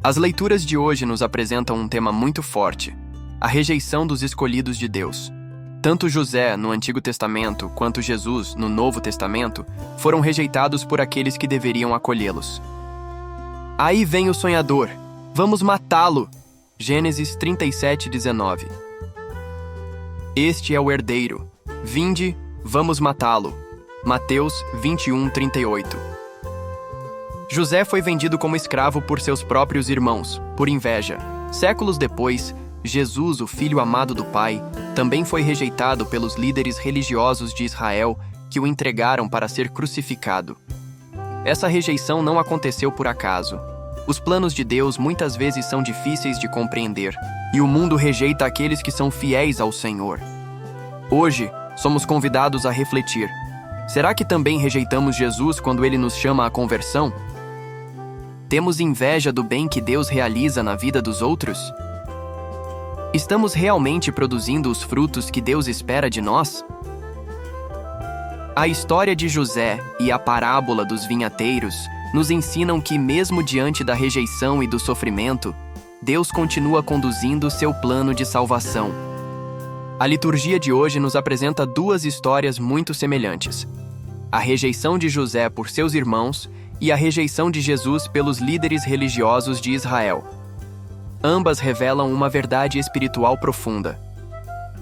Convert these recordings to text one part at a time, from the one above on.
As leituras de hoje nos apresentam um tema muito forte: a rejeição dos escolhidos de Deus. Tanto José, no Antigo Testamento, quanto Jesus, no Novo Testamento, foram rejeitados por aqueles que deveriam acolhê-los. Aí vem o sonhador, vamos matá-lo! Gênesis 37:19. Este é o herdeiro, vinde, vamos matá-lo. Mateus 21:38. José foi vendido como escravo por seus próprios irmãos, por inveja. Séculos depois, Jesus, o filho amado do Pai, também foi rejeitado pelos líderes religiosos de Israel que o entregaram para ser crucificado. Essa rejeição não aconteceu por acaso. Os planos de Deus muitas vezes são difíceis de compreender, e o mundo rejeita aqueles que são fiéis ao Senhor. Hoje, somos convidados a refletir. Será que também rejeitamos Jesus quando Ele nos chama à conversão? Temos inveja do bem que Deus realiza na vida dos outros? Estamos realmente produzindo os frutos que Deus espera de nós? A história de José e a parábola dos vinhateiros nos ensinam que, mesmo diante da rejeição e do sofrimento, Deus continua conduzindo seu plano de salvação. A liturgia de hoje nos apresenta duas histórias muito semelhantes: a rejeição de José por seus irmãos e a rejeição de Jesus pelos líderes religiosos de Israel. Ambas revelam uma verdade espiritual profunda.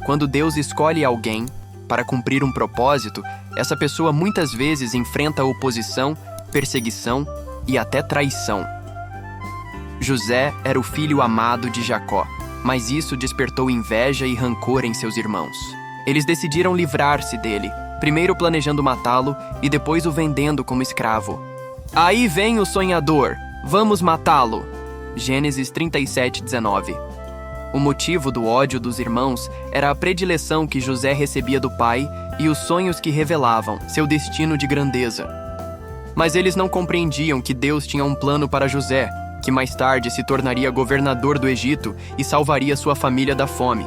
Quando Deus escolhe alguém para cumprir um propósito, essa pessoa muitas vezes enfrenta oposição, perseguição e até traição. José era o filho amado de Jacó, mas isso despertou inveja e rancor em seus irmãos. Eles decidiram livrar-se dele, primeiro planejando matá-lo e depois o vendendo como escravo. Aí vem o sonhador, vamos matá-lo! Gênesis 37:19. O motivo do ódio dos irmãos era a predileção que José recebia do pai e os sonhos que revelavam seu destino de grandeza. Mas eles não compreendiam que Deus tinha um plano para José, que mais tarde se tornaria governador do Egito e salvaria sua família da fome.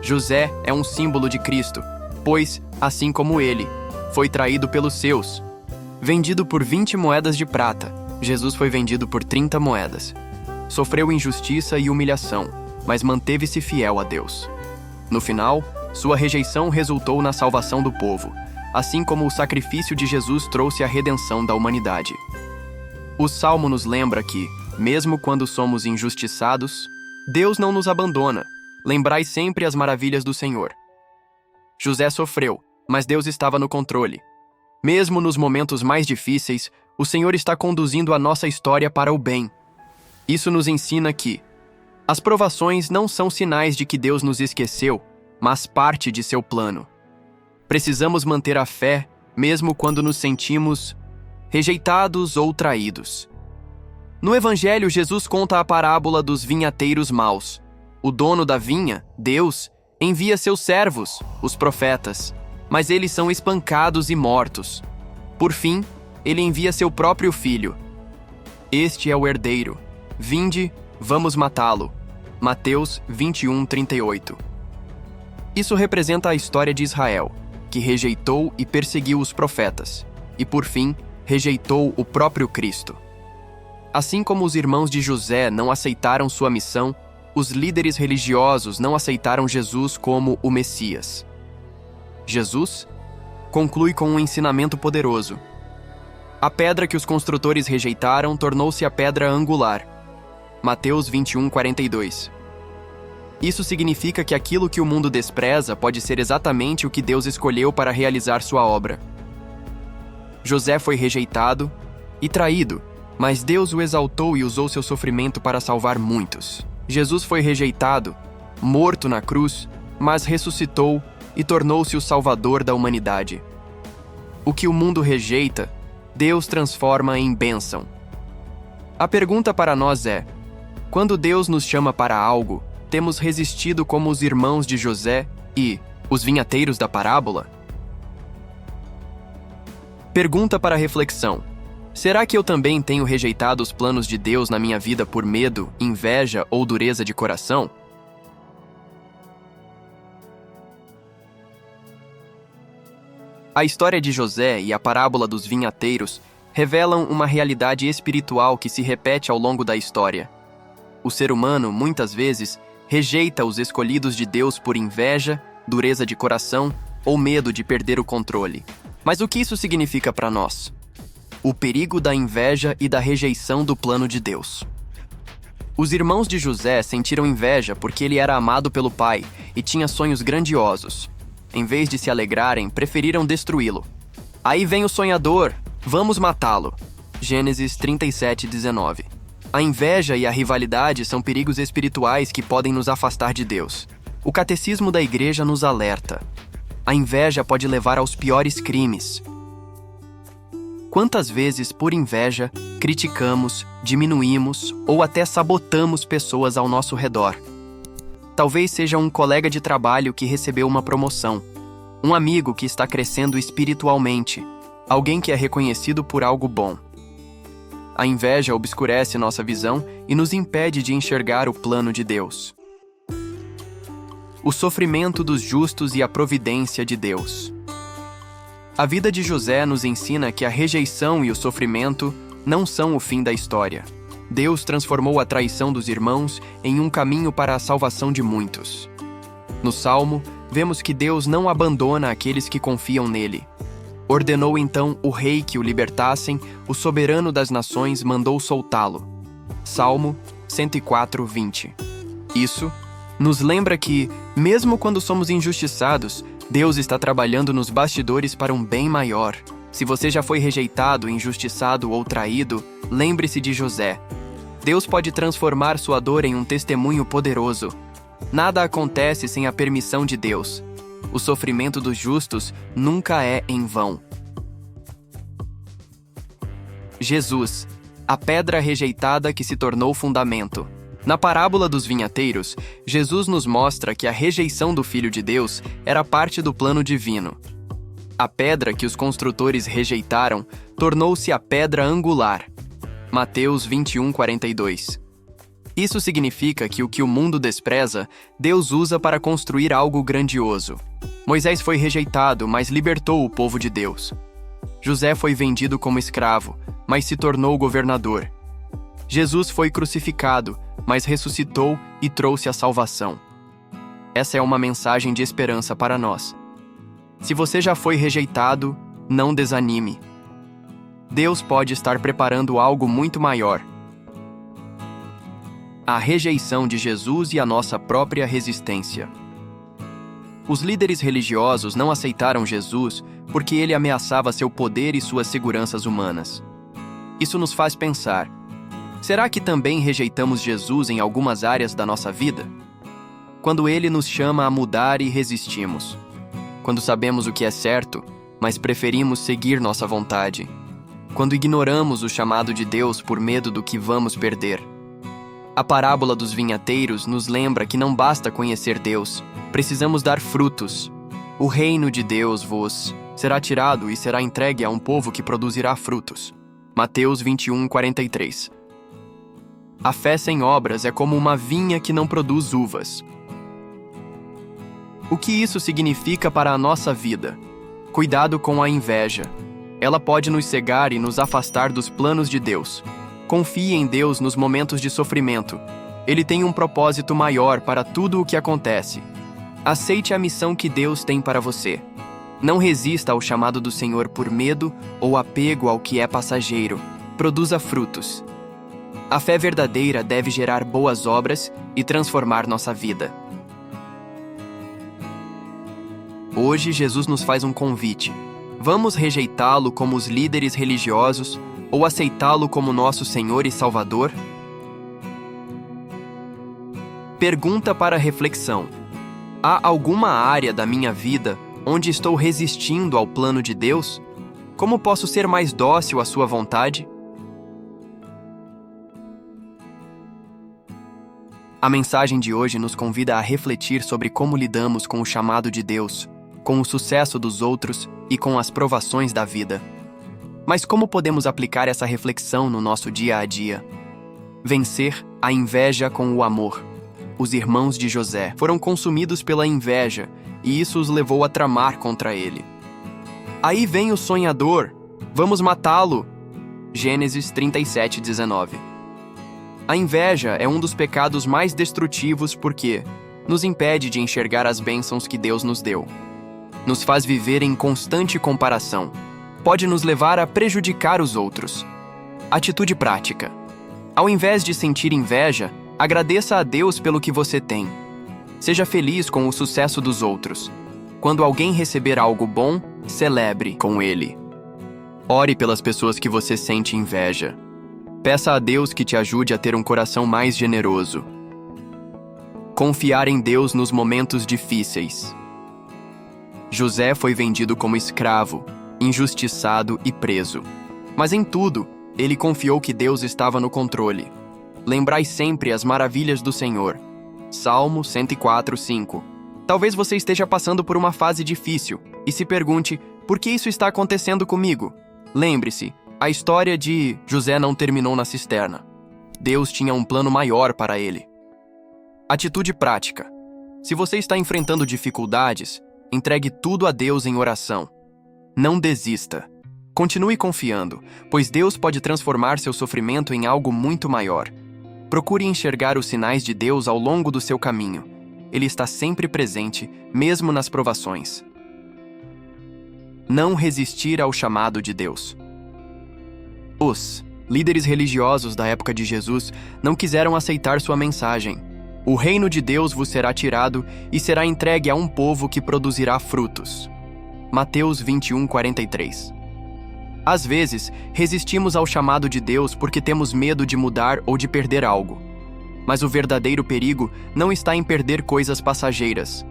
José é um símbolo de Cristo, pois, assim como ele, foi traído pelos seus. Vendido por 20 moedas de prata, Jesus foi vendido por 30 moedas. Sofreu injustiça e humilhação, mas manteve-se fiel a Deus. No final, sua rejeição resultou na salvação do povo, assim como o sacrifício de Jesus trouxe a redenção da humanidade. O Salmo nos lembra que, mesmo quando somos injustiçados, Deus não nos abandona. Lembrai sempre as maravilhas do Senhor. José sofreu, mas Deus estava no controle. Mesmo nos momentos mais difíceis, o Senhor está conduzindo a nossa história para o bem. Isso nos ensina que as provações não são sinais de que Deus nos esqueceu, mas parte de seu plano. Precisamos manter a fé, mesmo quando nos sentimos rejeitados ou traídos. No Evangelho, Jesus conta a parábola dos vinhateiros maus. O dono da vinha, Deus, envia seus servos, os profetas, mas eles são espancados e mortos. Por fim, ele envia seu próprio filho. Este é o herdeiro. Vinde, vamos matá-lo. Mateus 21:38. Isso representa a história de Israel, que rejeitou e perseguiu os profetas, e por fim, rejeitou o próprio Cristo. Assim como os irmãos de José não aceitaram sua missão, os líderes religiosos não aceitaram Jesus como o Messias. Jesus conclui com um ensinamento poderoso. A pedra que os construtores rejeitaram tornou-se a pedra angular. Mateus 21:42. Isso significa que aquilo que o mundo despreza pode ser exatamente o que Deus escolheu para realizar sua obra. José foi rejeitado e traído, mas Deus o exaltou e usou seu sofrimento para salvar muitos. Jesus foi rejeitado, morto na cruz, mas ressuscitou e tornou-se o Salvador da humanidade. O que o mundo rejeita, Deus transforma em bênção. A pergunta para nós é: quando Deus nos chama para algo, temos resistido como os irmãos de José e os vinhateiros da parábola? Pergunta para reflexão: será que eu também tenho rejeitado os planos de Deus na minha vida por medo, inveja ou dureza de coração? A história de José e a parábola dos vinhateiros revelam uma realidade espiritual que se repete ao longo da história. O ser humano, muitas vezes, rejeita os escolhidos de Deus por inveja, dureza de coração ou medo de perder o controle. Mas o que isso significa para nós? O perigo da inveja e da rejeição do plano de Deus. Os irmãos de José sentiram inveja porque ele era amado pelo pai e tinha sonhos grandiosos. Em vez de se alegrarem, preferiram destruí-lo. Aí vem o sonhador, vamos matá-lo. Gênesis 37:19. A inveja e a rivalidade são perigos espirituais que podem nos afastar de Deus. O catecismo da igreja nos alerta. A inveja pode levar aos piores crimes. Quantas vezes, por inveja, criticamos, diminuímos ou até sabotamos pessoas ao nosso redor? Talvez seja um colega de trabalho que recebeu uma promoção, um amigo que está crescendo espiritualmente, alguém que é reconhecido por algo bom. A inveja obscurece nossa visão e nos impede de enxergar o plano de Deus. O sofrimento dos justos e a providência de Deus. A vida de José nos ensina que a rejeição e o sofrimento não são o fim da história. Deus transformou a traição dos irmãos em um caminho para a salvação de muitos. No Salmo, vemos que Deus não abandona aqueles que confiam nele. Ordenou então o rei que o libertassem, o soberano das nações mandou soltá-lo. Salmo 104:20. Isso nos lembra que, mesmo quando somos injustiçados, Deus está trabalhando nos bastidores para um bem maior. Se você já foi rejeitado, injustiçado ou traído, lembre-se de José. Deus pode transformar sua dor em um testemunho poderoso. Nada acontece sem a permissão de Deus. O sofrimento dos justos nunca é em vão. Jesus, a pedra rejeitada que se tornou fundamento. Na parábola dos vinhateiros, Jesus nos mostra que a rejeição do Filho de Deus era parte do plano divino. A pedra que os construtores rejeitaram tornou-se a pedra angular. Mateus 21:42. Isso significa que o que o mundo despreza, Deus usa para construir algo grandioso. Moisés foi rejeitado, mas libertou o povo de Deus. José foi vendido como escravo, mas se tornou governador. Jesus foi crucificado, mas ressuscitou e trouxe a salvação. Essa é uma mensagem de esperança para nós. Se você já foi rejeitado, não desanime. Deus pode estar preparando algo muito maior. A rejeição de Jesus e a nossa própria resistência. Os líderes religiosos não aceitaram Jesus porque ele ameaçava seu poder e suas seguranças humanas. Isso nos faz pensar: será que também rejeitamos Jesus em algumas áreas da nossa vida? Quando ele nos chama a mudar e resistimos. Quando sabemos o que é certo, mas preferimos seguir nossa vontade. Quando ignoramos o chamado de Deus por medo do que vamos perder. A parábola dos vinhateiros nos lembra que não basta conhecer Deus, precisamos dar frutos. O reino de Deus vos será tirado e será entregue a um povo que produzirá frutos. Mateus 21:43. A fé sem obras é como uma vinha que não produz uvas. O que isso significa para a nossa vida? Cuidado com a inveja. Ela pode nos cegar e nos afastar dos planos de Deus. Confie em Deus nos momentos de sofrimento. Ele tem um propósito maior para tudo o que acontece. Aceite a missão que Deus tem para você. Não resista ao chamado do Senhor por medo ou apego ao que é passageiro. Produza frutos. A fé verdadeira deve gerar boas obras e transformar nossa vida. Hoje, Jesus nos faz um convite. Vamos rejeitá-lo como os líderes religiosos ou aceitá-lo como nosso Senhor e Salvador? Pergunta para reflexão. Há alguma área da minha vida onde estou resistindo ao plano de Deus? Como posso ser mais dócil à sua vontade? A mensagem de hoje nos convida a refletir sobre como lidamos com o chamado de Deus, com o sucesso dos outros e com as provações da vida. Mas como podemos aplicar essa reflexão no nosso dia a dia? Vencer a inveja com o amor. Os irmãos de José foram consumidos pela inveja e isso os levou a tramar contra ele. Aí vem o sonhador, vamos matá-lo. Gênesis 37:19. A inveja é um dos pecados mais destrutivos porque nos impede de enxergar as bênçãos que Deus nos deu. Nos faz viver em constante comparação. Pode nos levar a prejudicar os outros. Atitude prática. Ao invés de sentir inveja, agradeça a Deus pelo que você tem. Seja feliz com o sucesso dos outros. Quando alguém receber algo bom, celebre com ele. Ore pelas pessoas que você sente inveja. Peça a Deus que te ajude a ter um coração mais generoso. Confiar em Deus nos momentos difíceis. José foi vendido como escravo, injustiçado e preso. Mas em tudo, ele confiou que Deus estava no controle. Lembrai sempre as maravilhas do Senhor. Salmo 104:5. Talvez você esteja passando por uma fase difícil e se pergunte, por que isso está acontecendo comigo? Lembre-se, a história de José não terminou na cisterna. Deus tinha um plano maior para ele. Atitude prática. Se você está enfrentando dificuldades, entregue tudo a Deus em oração. Não desista. Continue confiando, pois Deus pode transformar seu sofrimento em algo muito maior. Procure enxergar os sinais de Deus ao longo do seu caminho. Ele está sempre presente, mesmo nas provações. Não resistir ao chamado de Deus. Os líderes religiosos da época de Jesus não quiseram aceitar sua mensagem. O reino de Deus vos será tirado e será entregue a um povo que produzirá frutos. Mateus 21:43. Às vezes, resistimos ao chamado de Deus porque temos medo de mudar ou de perder algo. Mas o verdadeiro perigo não está em perder coisas passageiras,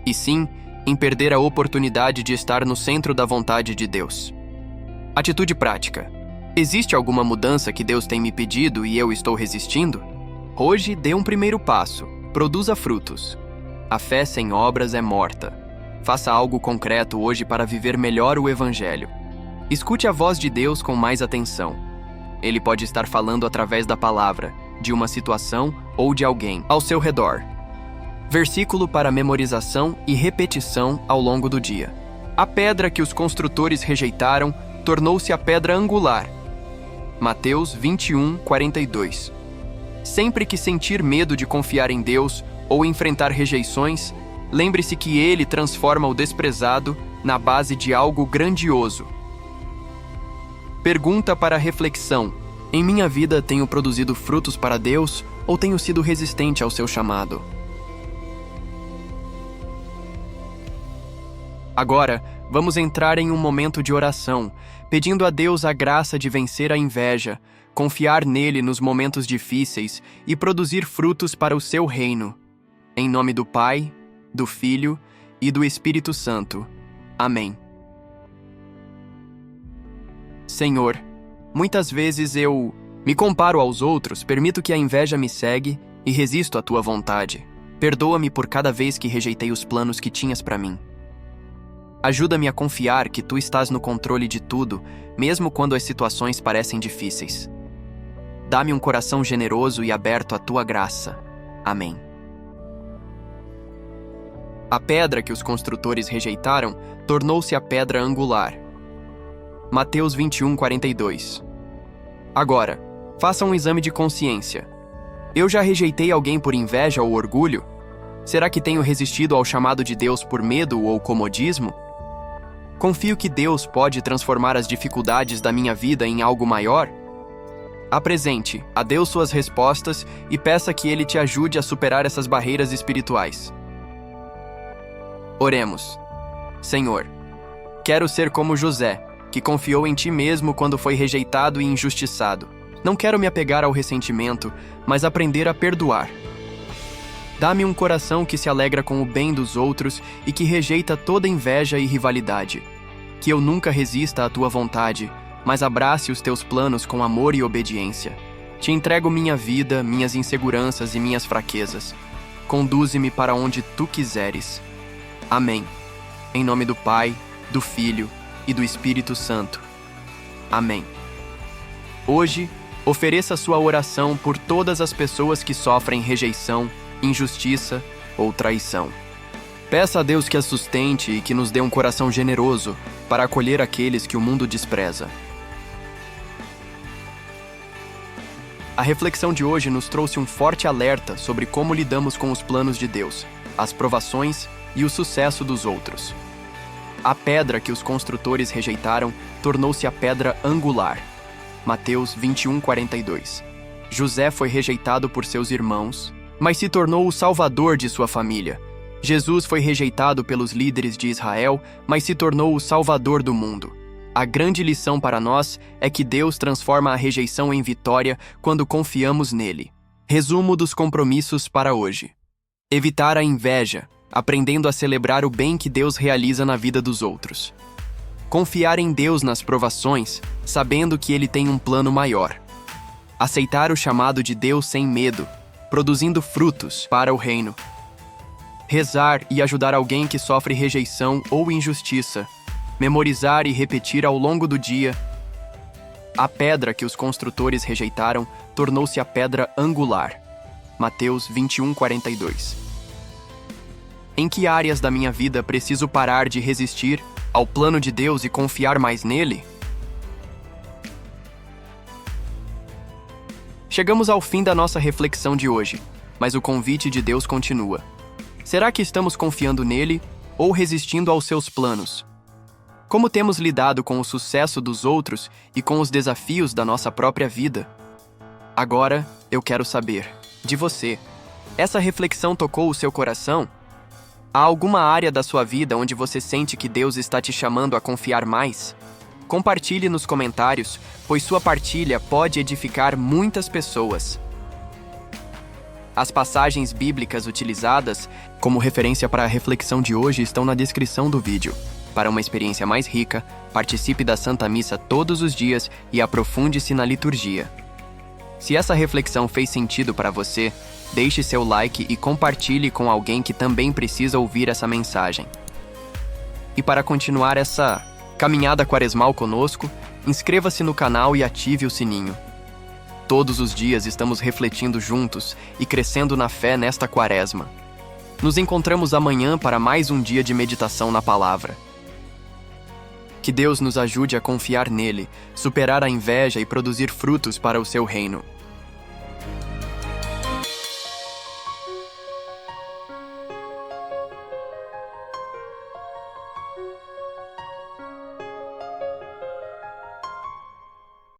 e sim em perder a oportunidade de estar no centro da vontade de Deus. Atitude prática. Existe alguma mudança que Deus tem me pedido e eu estou resistindo? Hoje, dê um primeiro passo. Produza frutos. A fé sem obras é morta. Faça algo concreto hoje para viver melhor o Evangelho. Escute a voz de Deus com mais atenção. Ele pode estar falando através da palavra, de uma situação ou de alguém ao seu redor. Versículo para memorização e repetição ao longo do dia. A pedra que os construtores rejeitaram tornou-se a pedra angular. Mateus 21:42. Sempre que sentir medo de confiar em Deus ou enfrentar rejeições, lembre-se que Ele transforma o desprezado na base de algo grandioso. Pergunta para reflexão. Em minha vida tenho produzido frutos para Deus ou tenho sido resistente ao seu chamado? Agora, vamos entrar em um momento de oração, pedindo a Deus a graça de vencer a inveja, confiar nele nos momentos difíceis e produzir frutos para o seu reino. Em nome do Pai, do Filho e do Espírito Santo. Amém. Senhor, muitas vezes eu me comparo aos outros, permito que a inveja me cegue e resisto à tua vontade. Perdoa-me por cada vez que rejeitei os planos que tinhas para mim. Ajuda-me a confiar que tu estás no controle de tudo, mesmo quando as situações parecem difíceis. Dá-me um coração generoso e aberto à tua graça. Amém. A pedra que os construtores rejeitaram tornou-se a pedra angular. Mateus 21:42. Agora, faça um exame de consciência. Eu já rejeitei alguém por inveja ou orgulho? Será que tenho resistido ao chamado de Deus por medo ou comodismo? Confio que Deus pode transformar as dificuldades da minha vida em algo maior? Apresente a Deus suas respostas e peça que Ele te ajude a superar essas barreiras espirituais. Oremos. Senhor, quero ser como José, que confiou em Ti mesmo quando foi rejeitado e injustiçado. Não quero me apegar ao ressentimento, mas aprender a perdoar. Dá-me um coração que se alegra com o bem dos outros e que rejeita toda inveja e rivalidade. Que eu nunca resista à Tua vontade, mas abrace os Teus planos com amor e obediência. Te entrego minha vida, minhas inseguranças e minhas fraquezas. Conduze-me para onde Tu quiseres. Amém. Em nome do Pai, do Filho e do Espírito Santo. Amém. Hoje, ofereça sua oração por todas as pessoas que sofrem rejeição, injustiça ou traição. Peça a Deus que as sustente e que nos dê um coração generoso para acolher aqueles que o mundo despreza. A reflexão de hoje nos trouxe um forte alerta sobre como lidamos com os planos de Deus, as provações e o sucesso dos outros. A pedra que os construtores rejeitaram tornou-se a pedra angular. Mateus 21:42. José foi rejeitado por seus irmãos, mas se tornou o salvador de sua família. Jesus foi rejeitado pelos líderes de Israel, mas se tornou o salvador do mundo. A grande lição para nós é que Deus transforma a rejeição em vitória quando confiamos nele. Resumo dos compromissos para hoje. Evitar a inveja, aprendendo a celebrar o bem que Deus realiza na vida dos outros. Confiar em Deus nas provações, sabendo que Ele tem um plano maior. Aceitar o chamado de Deus sem medo, produzindo frutos para o reino. Rezar e ajudar alguém que sofre rejeição ou injustiça. Memorizar e repetir ao longo do dia. A pedra que os construtores rejeitaram tornou-se a pedra angular. Mateus 21:42. Em que áreas da minha vida preciso parar de resistir ao plano de Deus e confiar mais nele? Chegamos ao fim da nossa reflexão de hoje, mas o convite de Deus continua. Será que estamos confiando nele ou resistindo aos seus planos? Como temos lidado com o sucesso dos outros e com os desafios da nossa própria vida? Agora, eu quero saber, de você, essa reflexão tocou o seu coração? Há alguma área da sua vida onde você sente que Deus está te chamando a confiar mais? Compartilhe nos comentários, pois sua partilha pode edificar muitas pessoas. As passagens bíblicas utilizadas como referência para a reflexão de hoje estão na descrição do vídeo. Para uma experiência mais rica, participe da Santa Missa todos os dias e aprofunde-se na liturgia. Se essa reflexão fez sentido para você, deixe seu like e compartilhe com alguém que também precisa ouvir essa mensagem. E para continuar essa caminhada quaresmal conosco, inscreva-se no canal e ative o sininho. Todos os dias estamos refletindo juntos e crescendo na fé nesta quaresma. Nos encontramos amanhã para mais um dia de meditação na palavra. Que Deus nos ajude a confiar nele, superar a inveja e produzir frutos para o seu reino.